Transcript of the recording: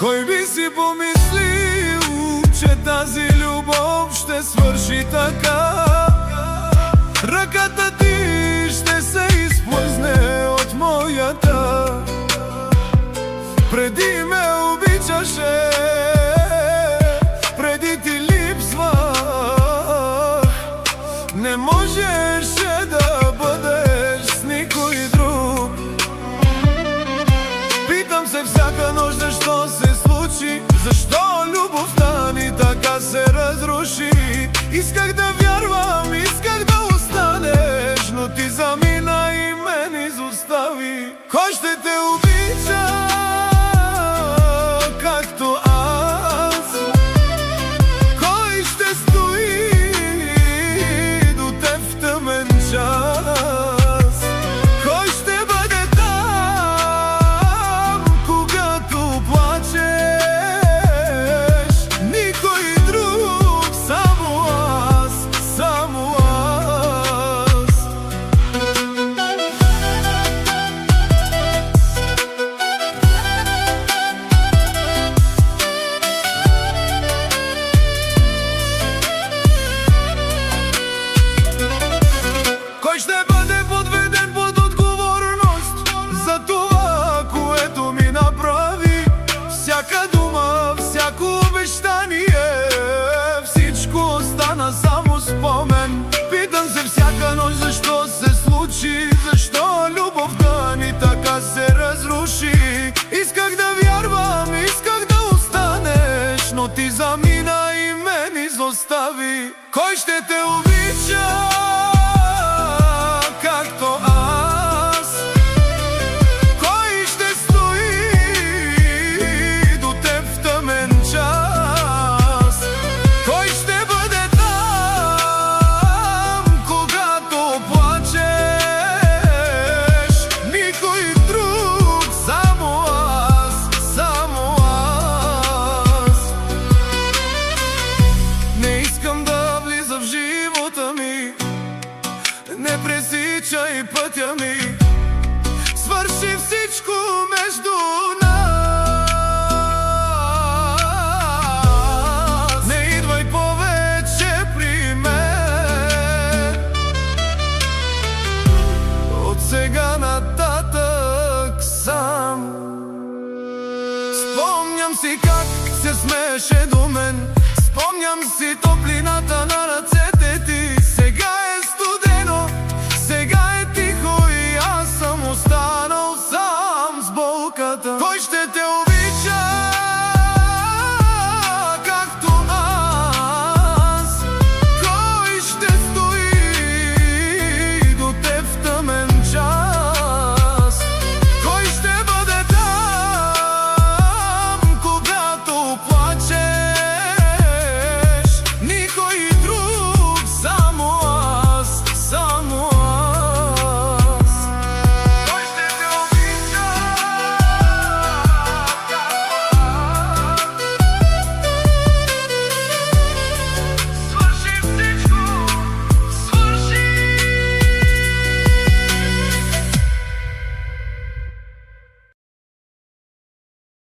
Кой би си помислил, че тази любов ще свърши така? Ръката ти ще се изплъзне от моята. Преди ме обичаше, преди ти липсвах. Не можеше да бъдеш с никой друг. Питам се всяка нощ защо се случи, защо любовта ни така се разруши. Исках да вярвам, исках да останеш, но ти замина и мен изостави. Кой ще те обича както аз? Кой ще стои до теб в тъмен час? Кой ще бъде там, когато плачеш? Никой друг, само аз, само аз. Кой ще бъде подведен под отговорност за това, което ми направи? Всяка дума, всяко обещание, всичко остана само спомен. Питам се всяка нощ защо се случи, защо любовта ни така се разруши. Исках да вярвам, исках да останеш, но ти замина и мен изостави. Кой ще те обича както аз? Кой ще стои до теб в тъмен час? Кой ще бъде там, когато плачеш? Никой друг, само аз, само аз. Не искам да влиза в живота ми, не пресичай пътя ми, свърши всичко между нас. Не идвай повече при мен, от сега нататък сам. Спомням си как се смееше до мен, спомням си топлината на ръце